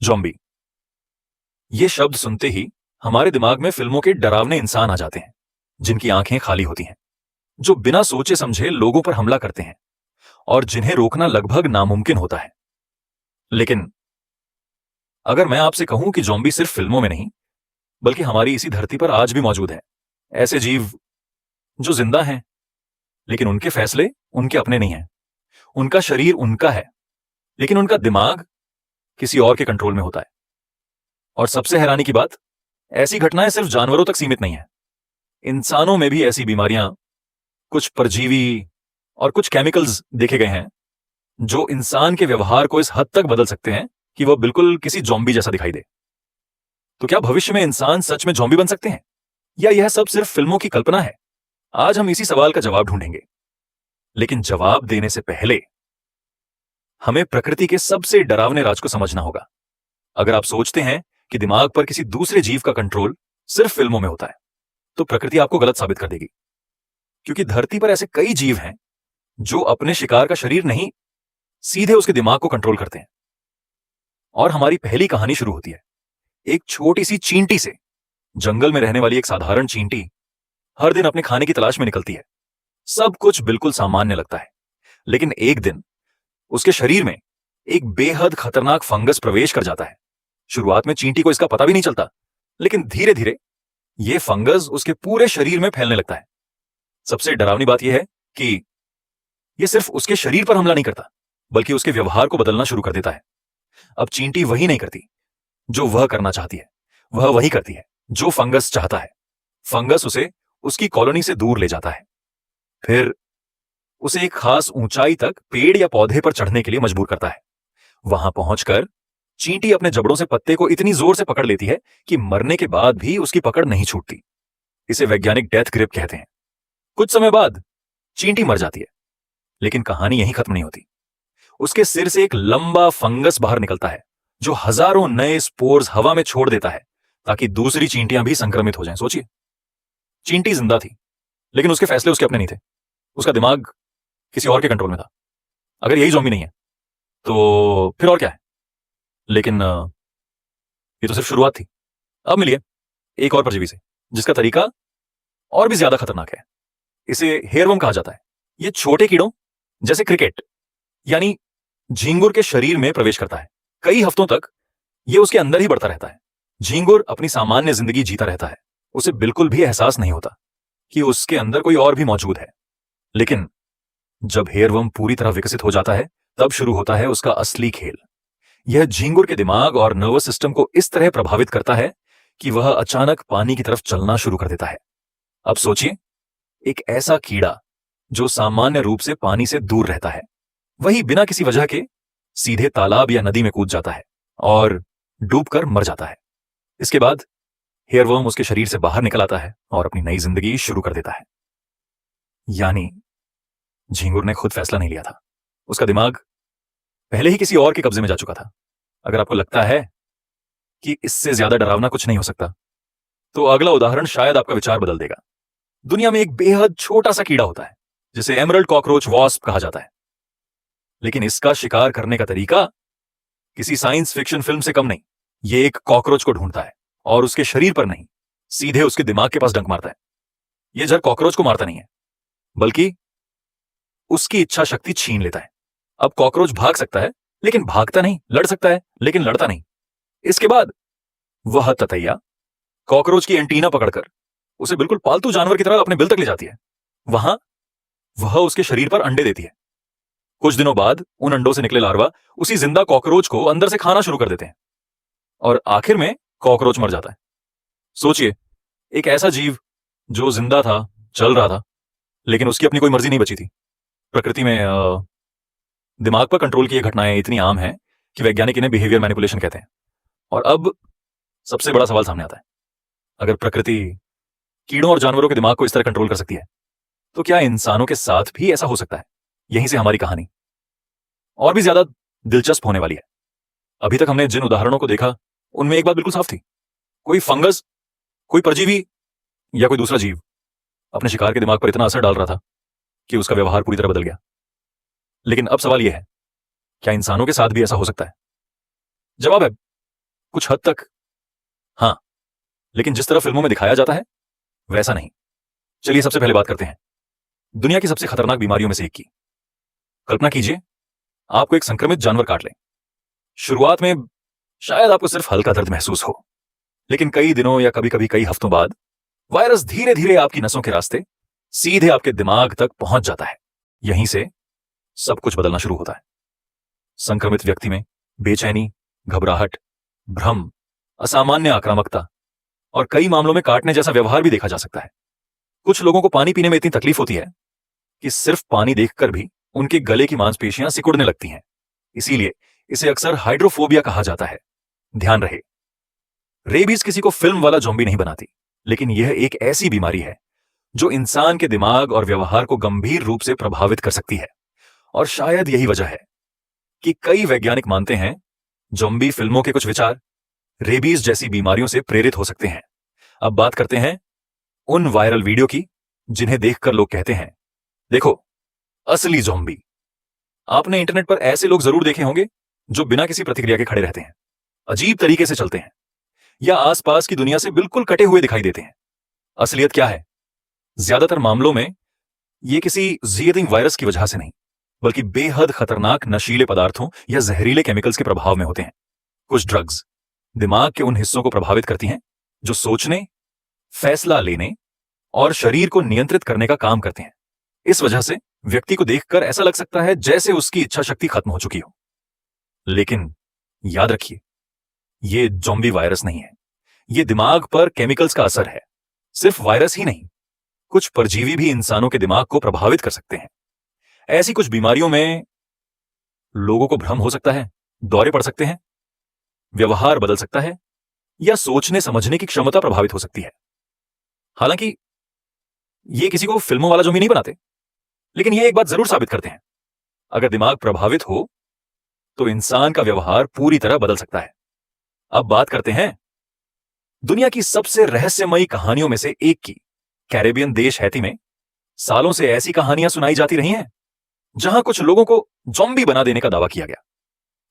Zombie. ये शब्द सुनते ही हमारे दिमाग में फिल्मों के डरावने इंसान आ जाते हैं, जिनकी आंखें खाली होती हैं, जो बिना सोचे समझे लोगों पर हमला करते हैं और जिन्हें रोकना लगभग नामुमकिन होता है। लेकिन अगर मैं आपसे कहूं कि जॉम्बी सिर्फ फिल्मों में नहीं, बल्कि हमारी इसी धरती पर आज भी मौजूद है, ऐसे जीव जो जिंदा हैं, लेकिन उनके फैसले उनके अपने नहीं हैं। उनका शरीर उनका है, लेकिन उनका दिमाग किसी और के कंट्रोल में होता है। और सबसे हैरानी की बात, ऐसी घटनाएं सिर्फ जानवरों तक सीमित नहीं है। इंसानों में भी ऐसी बीमारियां, कुछ परजीवी और कुछ केमिकल्स देखे गए हैं जो इंसान के व्यवहार को इस हद तक बदल सकते हैं कि वह बिल्कुल किसी जॉम्बी जैसा दिखाई दे। तो क्या भविष्य में इंसान सच में जॉम्बी बन सकते हैं, या यह सब सिर्फ फिल्मों की कल्पना है? आज हम इसी सवाल का जवाब ढूंढेंगे। लेकिन जवाब देने से पहले हमें प्रकृति के सबसे डरावने राज को समझना होगा। अगर आप सोचते हैं कि दिमाग पर किसी दूसरे जीव का कंट्रोल सिर्फ फिल्मों में होता है, तो प्रकृति आपको गलत साबित कर देगी। क्योंकि धरती पर ऐसे कई जीव हैं जो अपने शिकार का शरीर नहीं, सीधे उसके दिमाग को कंट्रोल करते हैं। और हमारी पहली कहानी शुरू होती है एक छोटी सी चींटी से। जंगल में रहने वाली एक साधारण चींटी हर दिन अपने खाने की तलाश में निकलती है। सब कुछ बिल्कुल सामान्य लगता है, लेकिन एक दिन उसके शरीर में एक बेहद खतरनाक फंगस प्रवेश कर जाता है। शुरुआत में चींटी को इसका पता भी नहीं चलता, लेकिन धीरे धीरे यह फंगस उसके पूरे शरीर में फैलने लगता है। सबसे डरावनी बात यह है कि यह सिर्फ उसके शरीर पर हमला नहीं करता, बल्कि उसके व्यवहार को बदलना शुरू कर देता है। अब चींटी वही नहीं करती जो वह करना चाहती है, वह वही करती है जो फंगस चाहता है। फंगस उसे उसकी कॉलोनी से दूर ले जाता है, फिर उसे एक खास ऊंचाई तक पेड़ या पौधे पर चढ़ने के लिए मजबूर करता है। वहां पहुंचकर चींटी अपने जबड़ों से पत्ते को इतनी जोर से पकड़ लेती है कि मरने के बाद भी उसकी पकड़ नहीं छूटती। इसे वैज्ञानिक डेथ ग्रिप कहते हैं। कुछ समय बाद चींटी मर जाती है, लेकिन कहानी यहीं खत्म नहीं होती। उसके सिर से एक लंबा फंगस बाहर निकलता है जो हजारों नए स्पोर्स हवा में छोड़ देता है ताकि दूसरी चींटियां भी संक्रमित हो जाएं। सोचिए, चींटी जिंदा थी, लेकिन उसके फैसले उसके अपने नहीं थे। उसका दिमाग किसी और के कंट्रोल में था। अगर यही ज़ॉम्बी नहीं है तो फिर और क्या है? लेकिन ये तो सिर्फ शुरुआत थी। अब मिलिए एक और परजीवी से, जिसका तरीका और भी ज्यादा खतरनाक है। इसे हेयरवर्म कहा जाता है। ये छोटे कीड़ों जैसे क्रिकेट यानी झींगुर के शरीर में प्रवेश करता है। कई हफ्तों तक यह उसके अंदर ही बढ़ता रहता है। झींगुर अपनी सामान्य जिंदगी जीता रहता है। उसे बिल्कुल भी एहसास नहीं होता कि उसके अंदर कोई और भी मौजूद है। लेकिन जब हेयरवर्म पूरी तरह विकसित हो जाता है, तब शुरू होता है उसका असली खेल। यह झींगुर के दिमाग और नर्वस सिस्टम को इस तरह प्रभावित करता है कि वह अचानक पानी की तरफ चलना शुरू कर देता है। अब सोचिए, एक ऐसा कीड़ा जो सामान्य रूप से पानी से दूर रहता है, वही बिना किसी वजह के सीधे तालाब या नदी में कूद जाता है और डूबकर मर जाता है। इसके बाद हेयरवर्म उसके शरीर से बाहर निकल आता है और अपनी नई जिंदगी शुरू कर देता है। यानी झींगुर ने खुद फैसला नहीं लिया था। उसका दिमाग पहले ही किसी और के कब्जे में जा चुका था। अगर आपको लगता है कि इससे ज्यादा डरावना कुछ नहीं हो सकता, तो अगला उदाहरण शायद आपका विचार बदल देगा। दुनिया में एक बेहद छोटा सा कीड़ा होता है जिसे एमरल्ड कॉकरोच वॉस्प कहा जाता है। लेकिन इसका शिकार करने का तरीका किसी साइंस फिक्शन फिल्म से कम नहीं। यह एक कॉकरोच को ढूंढता है और उसके शरीर पर नहीं, सीधे उसके दिमाग के पास डंक मारता है। यह जर कॉकरोच को मारता नहीं है, बल्कि उसकी इच्छा शक्ति छीन लेता है। अब कॉकरोच भाग सकता है, लेकिन भागता नहीं। लड़ सकता है, लेकिन लड़ता नहीं। इसके बाद वह ततैया कॉकरोच की एंटीना पकड़कर उसे बिल्कुल पालतू जानवर की तरह अपने बिल तक ले जाती है। वहां वह उसके शरीर पर अंडे देती है। कुछ दिनों बाद उन अंडों से निकले लार्वा उसी जिंदा कॉकरोच को अंदर से खाना शुरू कर देते हैं और आखिर में कॉकरोच मर जाता है। सोचिए, एक ऐसा जीव जो जिंदा था, चल रहा था, लेकिन उसकी अपनी कोई मर्जी नहीं बची थी। प्रकृति में दिमाग पर कंट्रोल की ये घटनाएं इतनी आम हैं कि वैज्ञानिक इन्हें बिहेवियर मैनिपुलेशन कहते हैं। और अब सबसे बड़ा सवाल सामने आता है, अगर प्रकृति कीड़ों और जानवरों के दिमाग को इस तरह कंट्रोल कर सकती है, तो क्या इंसानों के साथ भी ऐसा हो सकता है? यहीं से हमारी कहानी और भी ज्यादा दिलचस्प होने वाली है। अभी तक हमने जिन उदाहरणों को देखा, उनमें एक बात बिल्कुल साफ थी। कोई फंगस, कोई परजीवी या कोई दूसरा जीव अपने शिकार के दिमाग पर इतना असर डाल रहा था कि उसका व्यवहार पूरी तरह बदल गया। लेकिन अब सवाल यह है, क्या इंसानों के साथ भी ऐसा हो सकता है? जवाब है कुछ हद तक हाँ, लेकिन जिस तरह फिल्मों में दिखाया जाता है वैसा नहीं। चलिए सबसे पहले बात करते हैं दुनिया की सबसे खतरनाक बीमारियों में से एक की। कल्पना कीजिए आपको एक संक्रमित जानवर काट ले। शुरुआत में शायद आपको सिर्फ हल्का दर्द महसूस हो, लेकिन कई दिनों या कभी कभी कई हफ्तों बाद वायरस धीरे धीरे आपकी नसों के रास्ते सीधे आपके दिमाग तक पहुंच जाता है। यहीं से सब कुछ बदलना शुरू होता है। संक्रमित व्यक्ति में बेचैनी, घबराहट, भ्रम, असामान्य आक्रामकता और कई मामलों में काटने जैसा व्यवहार भी देखा जा सकता है। कुछ लोगों को पानी पीने में इतनी तकलीफ होती है कि सिर्फ पानी देखकर भी उनके गले की मांसपेशियां सिकुड़ने लगती हैं। इसीलिए इसे अक्सर हाइड्रोफोबिया कहा जाता है। ध्यान रहे, रेबीज किसी को फिल्म वाला ज़ॉम्बी नहीं बनाती, लेकिन यह एक ऐसी बीमारी है जो इंसान के दिमाग और व्यवहार को गंभीर रूप से प्रभावित कर सकती है। और शायद यही वजह है कि कई वैज्ञानिक मानते हैं ज़ॉम्बी फिल्मों के कुछ विचार रेबीज जैसी बीमारियों से प्रेरित हो सकते हैं। अब बात करते हैं उन वायरल वीडियो की जिन्हें देखकर लोग कहते हैं, देखो असली ज़ॉम्बी। आपने इंटरनेट पर ऐसे लोग जरूर देखे होंगे जो बिना किसी प्रतिक्रिया के खड़े रहते हैं, अजीब तरीके से चलते हैं या आसपास की दुनिया से बिल्कुल कटे हुए दिखाई देते हैं। असलियत क्या है? ज्यादातर मामलों में यह किसी ज़िएदिंग वायरस की वजह से नहीं, बल्कि बेहद खतरनाक नशीले पदार्थों या जहरीले केमिकल्स के प्रभाव में होते हैं। कुछ ड्रग्स दिमाग के उन हिस्सों को प्रभावित करती हैं जो सोचने, फैसला लेने और शरीर को नियंत्रित करने का काम करते हैं। इस वजह से व्यक्ति को देखकर ऐसा लग सकता है जैसे उसकी इच्छा शक्ति खत्म हो चुकी हो। लेकिन याद रखिए, यह ज़ॉम्बी वायरस नहीं है, यह दिमाग पर केमिकल्स का असर है। सिर्फ वायरस ही नहीं, कुछ परजीवी भी इंसानों के दिमाग को प्रभावित कर सकते हैं। ऐसी कुछ बीमारियों में लोगों को भ्रम हो सकता है, दौरे पड़ सकते हैं, व्यवहार बदल सकता है या सोचने समझने की क्षमता प्रभावित हो सकती है। हालांकि ये किसी को फिल्मों वाला ज़ॉम्बी नहीं बनाते, लेकिन ये एक बात जरूर साबित करते हैं, अगर दिमाग प्रभावित हो तो इंसान का व्यवहार पूरी तरह बदल सकता है। अब बात करते हैं दुनिया की सबसे रहस्यमयी कहानियों में से एक की। कैरेबियन देश हैती में सालों से ऐसी कहानियां सुनाई जाती रही हैं जहां कुछ लोगों को ज़ॉम्बी बना देने का दावा किया गया।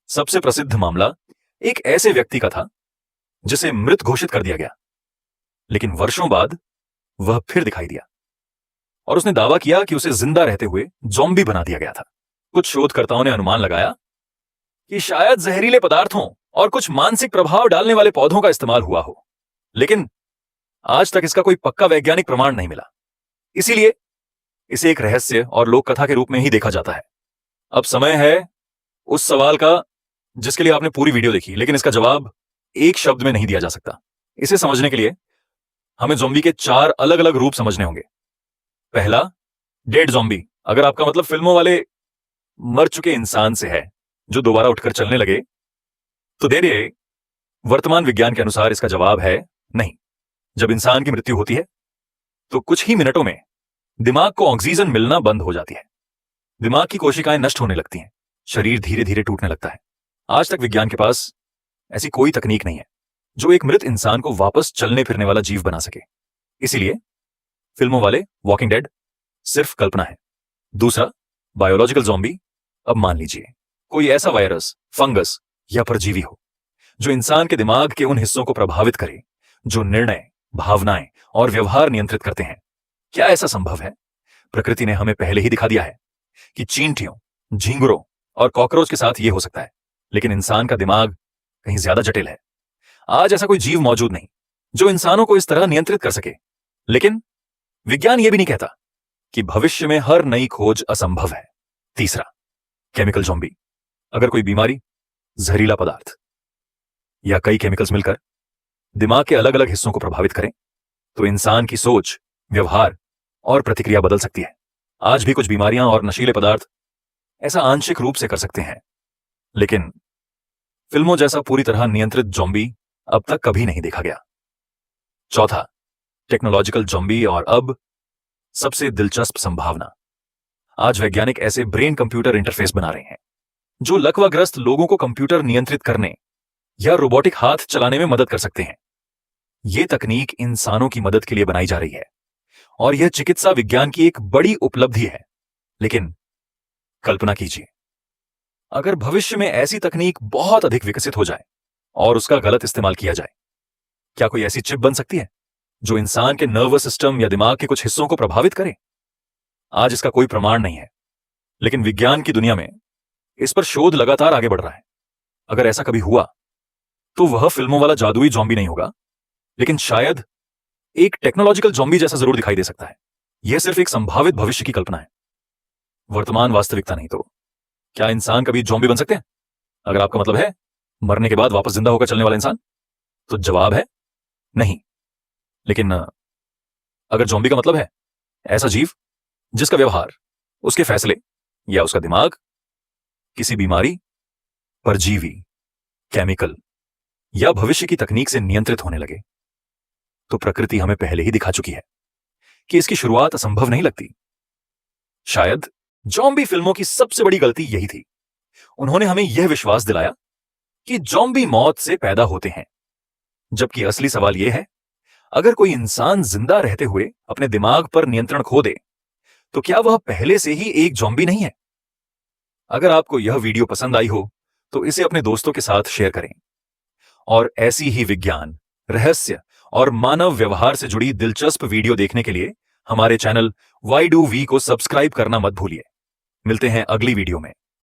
सबसे प्रसिद्ध मामला एक ऐसे व्यक्ति का था जिसे मृत घोषित कर दिया गया, लेकिन वर्षों बाद वह फिर दिखाई दिया और उसने दावा किया कि उसे जिंदा रहते हुए ज़ॉम्बी बना दिया गया था। कुछ शोधकर्ताओं ने अनुमान लगाया कि शायद जहरीले पदार्थों और कुछ मानसिक प्रभाव डालने वाले पौधों का इस्तेमाल हुआ हो, लेकिन आज तक इसका कोई पक्का वैज्ञानिक प्रमाण नहीं मिला। इसीलिए इसे एक रहस्य और लोक कथा के रूप में ही देखा जाता है। अब समय है उस सवाल का जिसके लिए आपने पूरी वीडियो देखी, लेकिन इसका जवाब एक शब्द में नहीं दिया जा सकता। इसे समझने के लिए हमें ज़ॉम्बी के 4 अलग अलग रूप समझने होंगे। पहला, डेड ज़ॉम्बी। अगर आपका मतलब फिल्मों वाले मर चुके इंसान से है जो दोबारा उठकर चलने लगे, तो दे वर्तमान विज्ञान के अनुसार इसका जवाब है नहीं। जब इंसान की मृत्यु होती है तो कुछ ही मिनटों में दिमाग को ऑक्सीजन मिलना बंद हो जाती है, दिमाग की कोशिकाएं नष्ट होने लगती हैं, शरीर धीरे धीरे टूटने लगता है। आज तक विज्ञान के पास ऐसी कोई तकनीक नहीं है जो एक मृत इंसान को वापस चलने फिरने वाला जीव बना सके। इसीलिए फिल्मों वाले वॉकिंग डेड सिर्फ कल्पना है। दूसरा, बायोलॉजिकल ज़ॉम्बी। अब मान लीजिए कोई ऐसा वायरस, फंगस या परजीवी हो जो इंसान के दिमाग के उन हिस्सों को प्रभावित करे जो निर्णय, भावनाएं और व्यवहार नियंत्रित करते हैं। क्या ऐसा संभव है? प्रकृति ने हमें पहले ही दिखा दिया है कि चींटियों, झींगुरों और कॉकरोच के साथ यह हो सकता है, लेकिन इंसान का दिमाग कहीं ज्यादा जटिल है। आज ऐसा कोई जीव मौजूद नहीं जो इंसानों को इस तरह नियंत्रित कर सके। लेकिन विज्ञान यह भी नहीं कहता कि भविष्य में हर नई खोज असंभव है। तीसरा, केमिकल ज़ॉम्बी। अगर कोई बीमारी, जहरीला पदार्थ या कई केमिकल्स मिलकर दिमाग के अलग अलग हिस्सों को प्रभावित करें तो इंसान की सोच, व्यवहार और प्रतिक्रिया बदल सकती है। आज भी कुछ बीमारियां और नशीले पदार्थ ऐसा आंशिक रूप से कर सकते हैं, लेकिन फिल्मों जैसा पूरी तरह नियंत्रित ज़ॉम्बी अब तक कभी नहीं देखा गया। चौथा, टेक्नोलॉजिकल ज़ॉम्बी। और अब सबसे दिलचस्प संभावना, आज वैज्ञानिक ऐसे ब्रेन कंप्यूटर इंटरफेस बना रहे हैं जो लकवाग्रस्त लोगों को कंप्यूटर नियंत्रित करने या रोबोटिक हाथ चलाने में मदद कर सकते हैं। यह तकनीक इंसानों की मदद के लिए बनाई जा रही है और यह चिकित्सा विज्ञान की एक बड़ी उपलब्धि है। लेकिन कल्पना कीजिए, अगर भविष्य में ऐसी तकनीक बहुत अधिक विकसित हो जाए और उसका गलत इस्तेमाल किया जाए। क्या कोई ऐसी चिप बन सकती है जो इंसान के नर्वस सिस्टम या दिमाग के कुछ हिस्सों को प्रभावित करे? आज इसका कोई प्रमाण नहीं है, लेकिन विज्ञान की दुनिया में इस पर शोध लगातार आगे बढ़ रहा है। अगर ऐसा कभी हुआ तो वह फिल्मों वाला जादुई जॉम्बी नहीं होगा, लेकिन शायद एक टेक्नोलॉजिकल जॉम्बी जैसा जरूर दिखाई दे सकता है। यह सिर्फ एक संभावित भविष्य की कल्पना है, वर्तमान वास्तविकता नहीं। तो क्या इंसान कभी जॉम्बी बन सकते हैं? अगर आपका मतलब है मरने के बाद वापस जिंदा होकर चलने वाला इंसान, तो जवाब है नहीं। लेकिन अगर जॉम्बी का मतलब है ऐसा जीव जिसका व्यवहार, उसके फैसले या उसका दिमाग किसी बीमारी, परजीवी, केमिकल या भविष्य की तकनीक से नियंत्रित होने लगे, तो प्रकृति हमें पहले ही दिखा चुकी है कि इसकी शुरुआत असंभव नहीं लगती। शायद जॉम्बी फिल्मों की सबसे बड़ी गलती यही थी। उन्होंने हमें यह विश्वास दिलाया कि जॉम्बी मौत से पैदा होते हैं, जबकि असली सवाल यह है, अगर कोई इंसान जिंदा रहते हुए अपने दिमाग पर नियंत्रण खो दे, तो क्या वह पहले से ही एक जॉम्बी नहीं है? अगर आपको यह वीडियो पसंद आई हो तो इसे अपने दोस्तों के साथ शेयर करें, और ऐसी ही विज्ञान, रहस्य और मानव व्यवहार से जुड़ी दिलचस्प वीडियो देखने के लिए हमारे चैनल वाई डू वी को सब्सक्राइब करना मत भूलिए। मिलते हैं अगली वीडियो में।